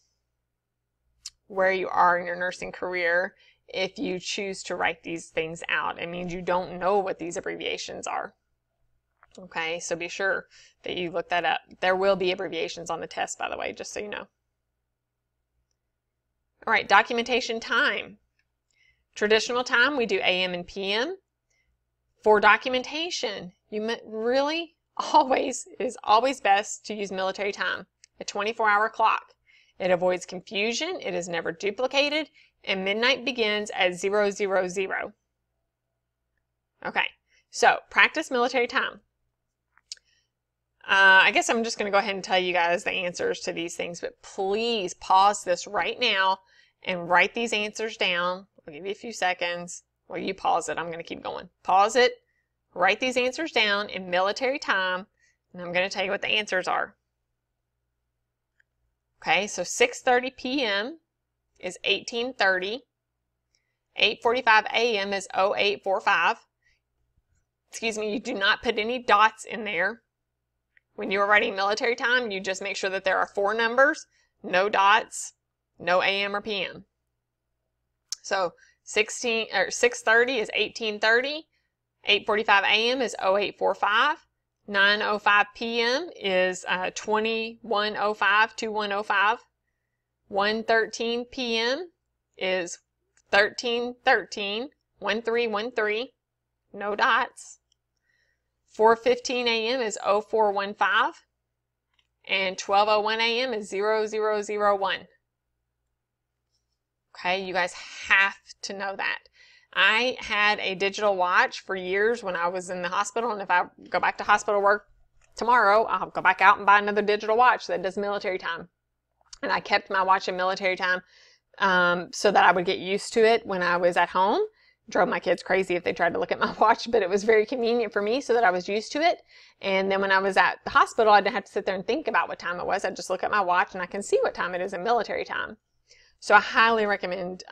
where you are in your nursing career if you choose to write these things out. It means you don't know what these abbreviations are. Okay, so be sure that you look that up. There will be abbreviations on the test, by the way, just so you know. All right, documentation time. Traditional time, we do AM and PM. For documentation, you really is always best to use military time, a 24-hour clock. It avoids confusion, it is never duplicated, and midnight begins at 000. Okay, so practice military time. I guess I'm just going to go ahead and tell you guys the answers to these things, but please pause this right now and write these answers down. I'll give you a few seconds. Well, you pause it. I'm going to keep going. Pause it. Write these answers down in military time, and I'm going to tell you what the answers are. Okay, so 6:30 p.m. is 1830. 8:45 a.m. is 0845. Excuse me, you do not put any dots in there. When you are writing military time, you just make sure that there are 4 numbers, no dots, no AM or PM. So 6:30 is 1830, 8:45 AM is 0845, 9:05 PM is 2105, 2105, 1:13 PM is 1313, 1313, no dots. 4:15 a.m. is 0415, and 12:01 a.m. is 0001. Okay, you guys have to know that. I had a digital watch for years when I was in the hospital, and if I go back to hospital work tomorrow, I'll go back out and buy another digital watch that does military time. And I kept my watch in military time so that I would get used to it when I was at home. Drove my kids crazy if they tried to look at my watch, but it was very convenient for me so that I was used to it. And then when I was at the hospital, I didn't have to sit there and think about what time it was. I just look at my watch and I can see what time it is in military time. So I highly recommend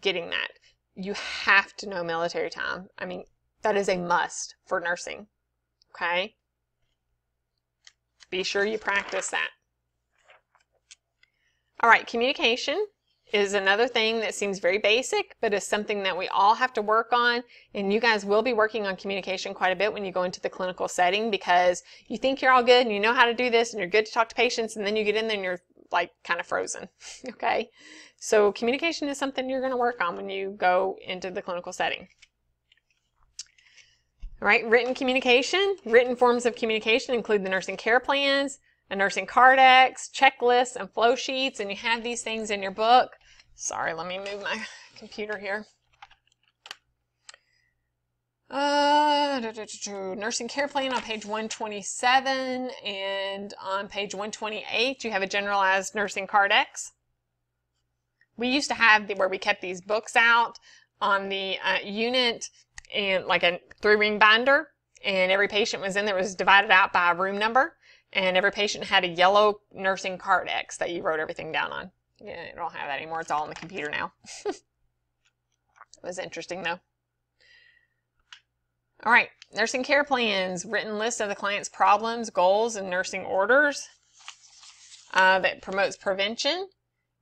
getting that. You have to know military time. I mean, that is a must for nursing. Okay? Be sure you practice that. All right, communication is another thing that seems very basic, but is something that we all have to work on. And you guys will be working on communication quite a bit when you go into the clinical setting, because you think you're all good and you know how to do this and you're good to talk to patients, and then you get in there and you're like kind of frozen. Okay? So communication is something you're going to work on when you go into the clinical setting. All right, written communication. Written forms of communication include the nursing care plans, a nursing cardex, checklists, and flow sheets, and you have these things in your book. Sorry, let me move my computer here. Nursing care plan on page 127, and on page 128 you have a generalized nursing cardex. We used to have where we kept these books out on the unit in like a 3-ring binder, and every patient was in there, was divided out by a room number, and every patient had a yellow nursing cardex that you wrote everything down on. Yeah, I don't have that anymore. It's all on the computer now. It was interesting though. All right, nursing care plans, written list of the client's problems, goals, and nursing orders that promotes prevention,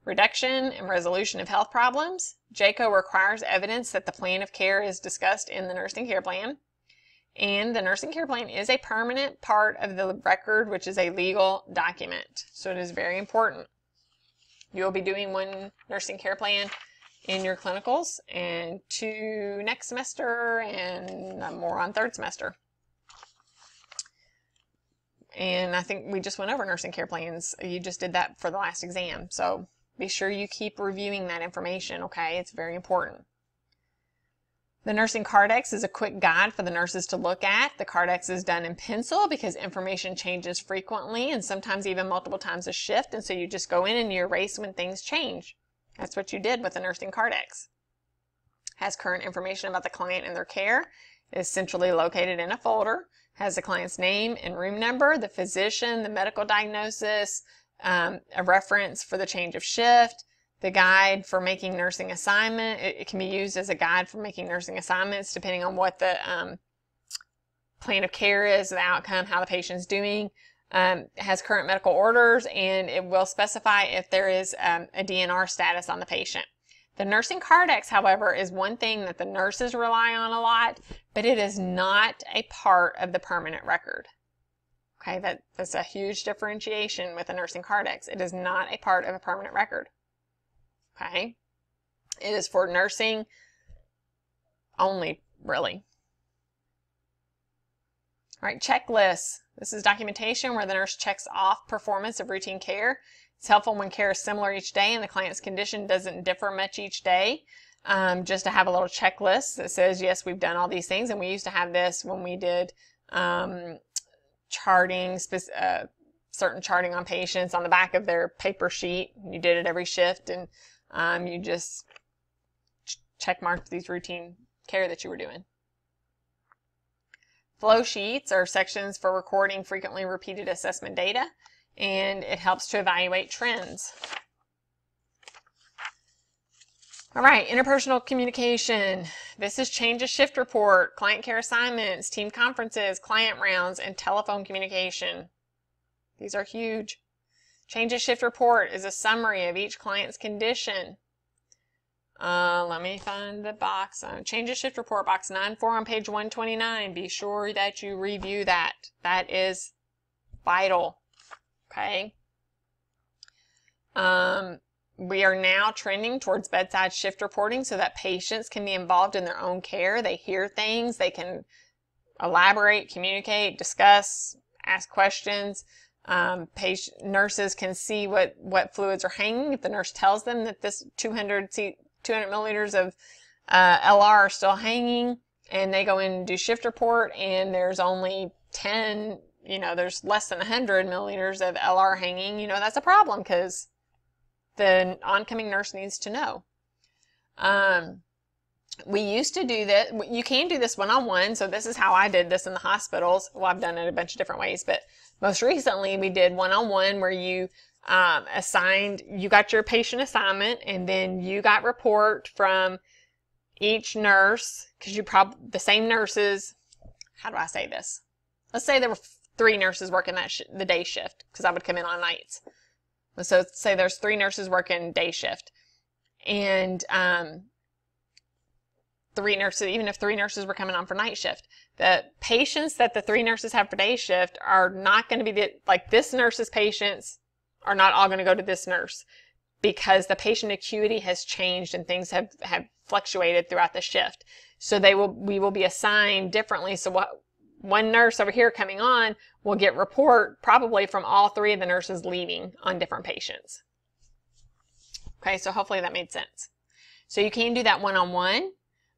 reduction, and resolution of health problems. JCAHO requires evidence that the plan of care is discussed in the nursing care plan. And the nursing care plan is a permanent part of the record, which is a legal document. So it is very important. You'll be doing 1 nursing care plan in your clinicals, and 2 next semester, and more on 3rd semester. And I think we just went over nursing care plans. You just did that for the last exam. So be sure you keep reviewing that information, okay? It's very important. The nursing cardex is a quick guide for the nurses to look at. The cardex is done in pencil because information changes frequently and sometimes even multiple times a shift, and so you just go in and you erase when things change. That's what you did with the nursing cardex. Has current information about the client and their care. Is centrally located in a folder. Has the client's name and room number, the physician, the medical diagnosis, a reference for the change of shift, the guide for making nursing assignment. It can be used as a guide for making nursing assignments depending on what the plan of care is, the outcome, how the patient's doing. It has current medical orders, and it will specify if there is a DNR status on the patient. The nursing cardex, however, is one thing that the nurses rely on a lot, but it is not a part of the permanent record. Okay, that's a huge differentiation with the nursing cardex. It is not a part of a permanent record. Okay, it is for nursing only, really. All right, checklists. This is documentation where the nurse checks off performance of routine care. It's helpful when care is similar each day and the client's condition doesn't differ much each day. Just to have a little checklist that says, yes, we've done all these things. And we used to have this when we did charting, certain charting on patients on the back of their paper sheet. You did it every shift, and you just check marked these routine care that you were doing. Flow sheets are sections for recording frequently repeated assessment data, and it helps to evaluate trends. All right, interpersonal communication. This is change of shift report, client care assignments, team conferences, client rounds, and telephone communication. These are huge. Change of shift report is a summary of each client's condition. Let me find the box. Change of shift report, box 9-4 on page 129. Be sure that you review that. That is vital. Okay. We are now trending towards bedside shift reporting so that patients can be involved in their own care. They hear things, they can elaborate, communicate, discuss, ask questions. Nurses can see what fluids are hanging. If the nurse tells them that this 200 milliliters of LR are still hanging, and they go in and do shift report, and there's only 10, there's less than 100 milliliters of LR hanging, that's a problem because the oncoming nurse needs to know. We used to do that. You can do this one-on-one. So this is how I did this in the hospitals. Well, I've done it a bunch of different ways, but most recently we did one-on-one where you you got your patient assignment, and then you got report from each nurse, because the same nurses, how do I say this? Let's say there were 3 nurses working the day shift, because I would come in on nights. So say there's 3 nurses working day shift, and 3 nurses, even if 3 nurses were coming on for night shift, the patients that the 3 nurses have for day shift are not going to be like this nurse's patients are not all going to go to this nurse, because the patient acuity has changed and things have fluctuated throughout the shift. So we will be assigned differently. So one nurse over here coming on will get report probably from all 3 of the nurses leaving on different patients. Okay, so hopefully that made sense. So you can do that one-on-one,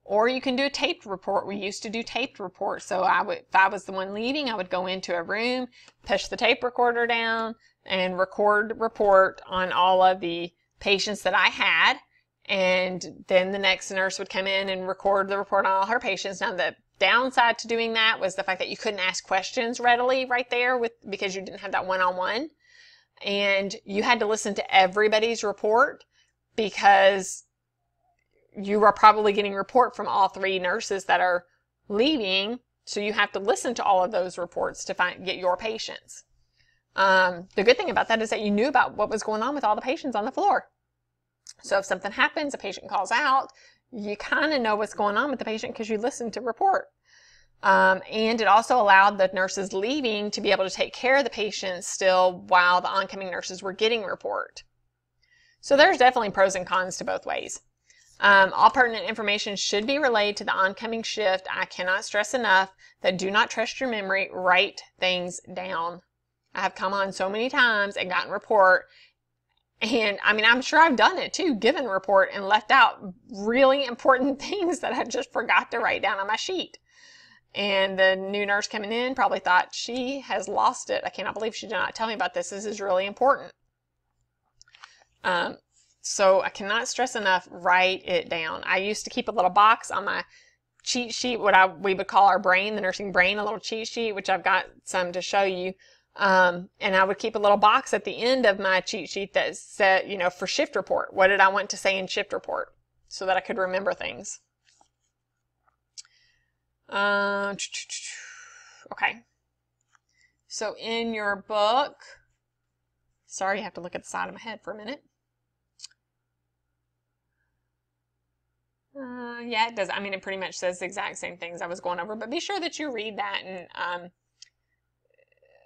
or you can do a taped report. We used to do taped reports. So if I was the one leaving, I would go into a room, push the tape recorder down, and record report on all of the patients that I had. And then the next nurse would come in and record the report on all her patients. Now, the downside to doing that was the fact that you couldn't ask questions readily right there because you didn't have that one-on-one. And you had to listen to everybody's report, because you are probably getting report from all 3 nurses that are leaving. So you have to listen to all of those reports to get your patients. The good thing about that is that you knew about what was going on with all the patients on the floor. So if something happens, a patient calls out, you kind of know what's going on with the patient because you listened to report. And it also allowed the nurses leaving to be able to take care of the patients still while the oncoming nurses were getting report. So there's definitely pros and cons to both ways. All pertinent information should be relayed to the oncoming shift. I cannot stress enough that do not trust your memory. Write things down. I have come on so many times and gotten report, and I'm sure I've done it too, given report and left out really important things that I just forgot to write down on my sheet. And the new nurse coming in probably thought, she has lost it. I cannot believe she did not tell me about this. This is really important. So I cannot stress enough, write it down. I used to keep a little box on my cheat sheet, we would call our brain, the nursing brain, a little cheat sheet, which I've got some to show you. And I would keep a little box at the end of my cheat sheet that said, for shift report, what did I want to say in shift report, so that I could remember things. Okay. So in your book, sorry, you have to look at the side of my head for a minute. Yeah, it does. I mean, it pretty much says the exact same things I was going over, but be sure that you read that and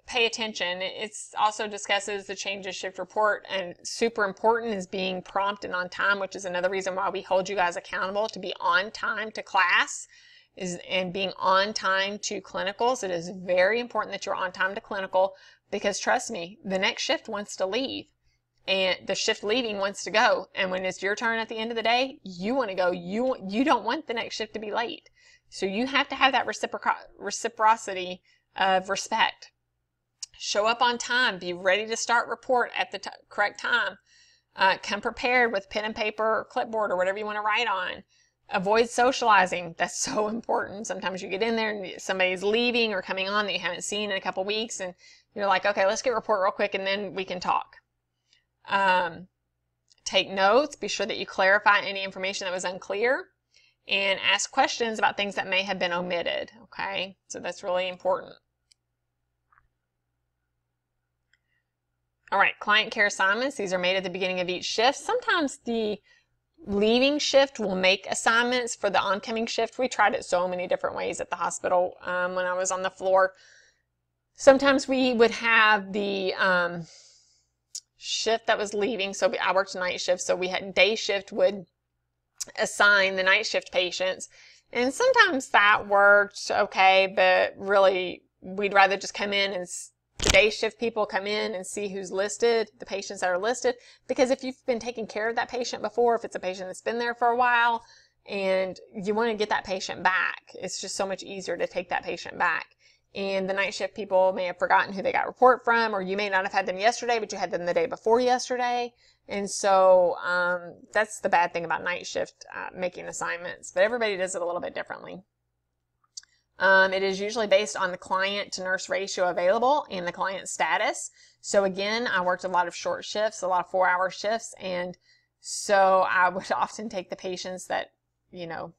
pay attention. It also discusses the change of shift report, and super important is being prompt and on time, which is another reason why we hold you guys accountable to be on time to class and being on time to clinicals. It is very important that you're on time to clinical, because trust me, the next shift wants to leave. And the shift leaving wants to go. And when it's your turn at the end of the day, you want to go. You don't want the next shift to be late. So you have to have that reciprocity of respect. Show up on time. Be ready to start report at the correct time. Come prepared with pen and paper or clipboard or whatever you want to write on. Avoid socializing. That's so important. Sometimes you get in there and somebody's leaving or coming on that you haven't seen in a couple weeks, and you're like, okay, let's get report real quick and then we can talk. Take notes. Be sure that you clarify any information that was unclear, and ask questions about things that may have been omitted. Okay, so that's really important. All right, client care assignments. These are made at the beginning of each shift. Sometimes the leaving shift will make assignments for the oncoming shift. We tried it so many different ways at the hospital when I was on the floor. Sometimes we would have the shift that was leaving, so I worked night shift, so we had day shift would assign the night shift patients, and sometimes that worked okay, but really we'd rather just come in and the day shift people come in and see who's listed, the patients that are listed, because if you've been taking care of that patient before, if it's a patient that's been there for a while and you want to get that patient back, it's just so much easier to take that patient back. And the night shift people may have forgotten who they got report from, or you may not have had them yesterday, but you had them the day before yesterday. And so that's the bad thing about night shift making assignments, but everybody does it a little bit differently. It is usually based on the client to nurse ratio available and the client status. So again, I worked a lot of short shifts, a lot of 4-hour shifts, and so I would often take the patients that, you know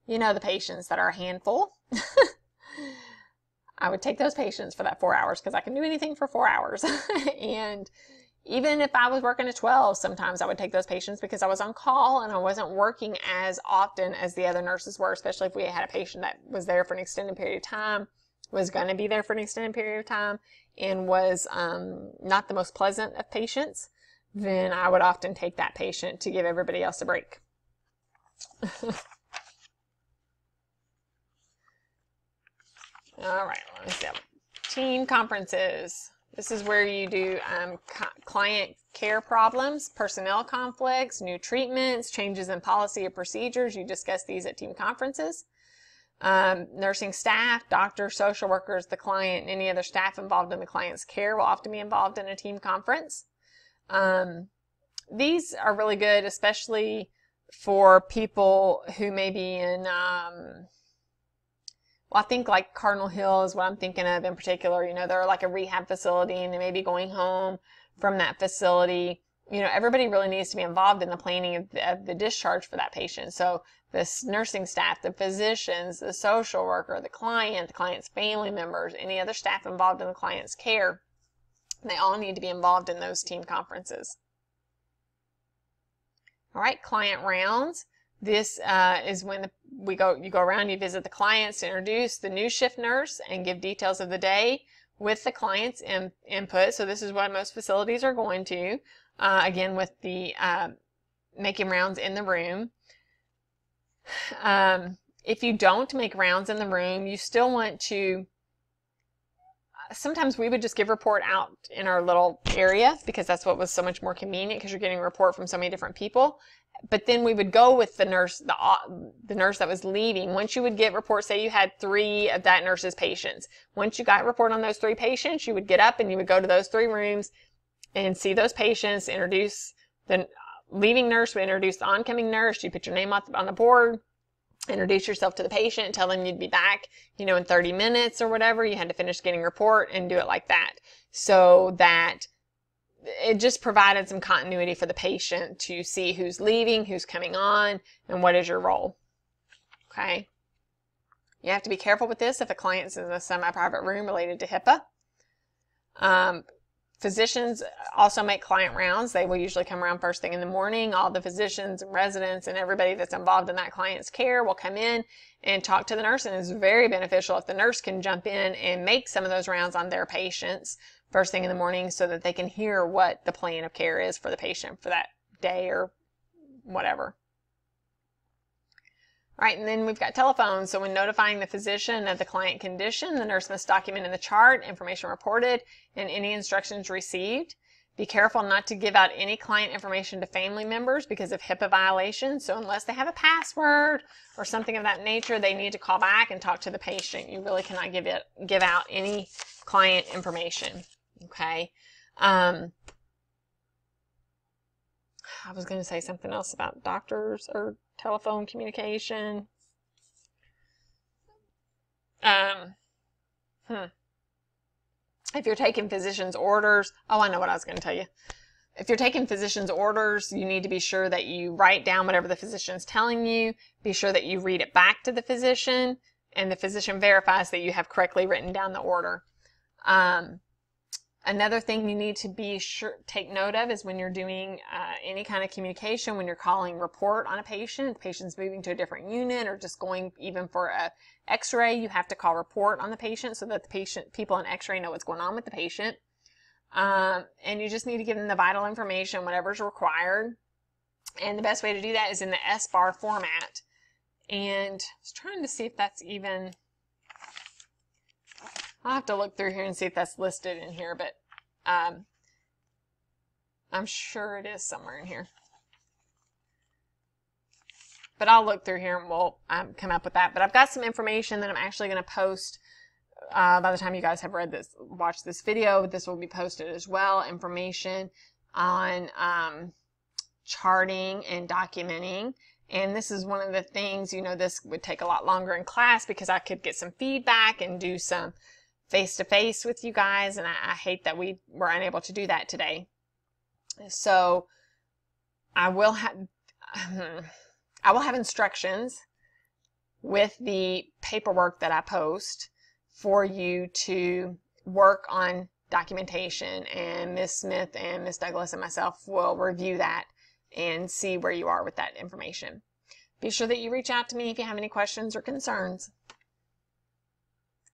the patients that are a handful. I would take those patients for that 4 hours because I can do anything for 4 hours. And even if I was working at 12, sometimes I would take those patients because I was on call and I wasn't working as often as the other nurses were, especially if we had a patient that was there for an extended period of time, was going to be there for an extended period of time, and was not the most pleasant of patients. Then I would often take that patient to give everybody else a break. All right, let me see. Team conferences. This is where you do client care problems, personnel conflicts, new treatments, changes in policy or procedures. You discuss these at team conferences. Nursing staff, doctors, social workers, the client, and any other staff involved in the client's care will often be involved in a team conference. These are really good, especially for people who may be in well, I think like Cardinal Hill is what I'm thinking of in particular. They're like a rehab facility and they may be going home from that facility. Everybody really needs to be involved in the planning of the discharge for that patient. So this nursing staff, the physicians, the social worker, the client's family members, any other staff involved in the client's care, they all need to be involved in those team conferences. All right, client rounds. This is when you go around, you visit the clients to introduce the new shift nurse and give details of the day with the client's input. So this is what most facilities are going to, again, with the making rounds in the room. If you don't make rounds in the room, you still want to, sometimes we would just give report out in our little area because that's what was so much more convenient because you're getting a report from so many different people. But then we would go with the nurse, the nurse that was leaving. Once you would get reports, say you had 3 of that nurse's patients. Once you got a report on those 3 patients, you would get up and you would go to those 3 rooms and see those patients, introduce the leaving nurse, would introduce the oncoming nurse. You put your name on the board, introduce yourself to the patient, tell them you'd be back, in 30 minutes or whatever. You had to finish getting a report and do it like that. So that it just provided some continuity for the patient to see who's leaving, who's coming on, and what is your role. Okay. You have to be careful with this if a client's in a semi-private room related to HIPAA. Physicians also make client rounds. They will usually come around first thing in the morning. All the physicians and residents and everybody that's involved in that client's care will come in and talk to the nurse, and it's very beneficial if the nurse can jump in and make some of those rounds on their patients first thing in the morning so that they can hear what the plan of care is for the patient for that day or whatever. All right, and then we've got telephone. So when notifying the physician of the client condition, the nurse must document in the chart information reported and any instructions received. Be careful not to give out any client information to family members because of HIPAA violations. So unless they have a password or something of that nature, they need to call back and talk to the patient. You really cannot give out any client information. Okay. I was going to say something else about doctors or telephone communication. If you're taking physician's orders, oh, I know what I was going to tell you. If you're taking physician's orders, you need to be sure that you write down whatever the physician's telling you. Be sure that you read it back to the physician, and the physician verifies that you have correctly written down the order. Another thing you need to be sure, take note of is when you're doing any kind of communication, when you're calling report on a patient, the patient's moving to a different unit or just going even for a x-ray, you have to call report on the patient so that the people in x-ray know what's going on with the patient. And you just need to give them the vital information, whatever's required. And the best way to do that is in the SBAR format. And I was trying to see if that's even... I'll have to look through here and see if that's listed in here, but I'm sure it is somewhere in here. But I'll look through here and we'll come up with that. But I've got some information that I'm actually going to post by the time you guys have watched this video. This will be posted as well. Information on charting and documenting. And this is one of the things, you know, this would take a lot longer in class because I could get some feedback and do some face-to-face with you guys, and I hate that we were unable to do that today. So I will have instructions with the paperwork that I post for you to work on documentation, and Ms. Smith and Ms. Douglas and myself will review that and see where you are with that information. Be sure that you reach out to me if you have any questions or concerns.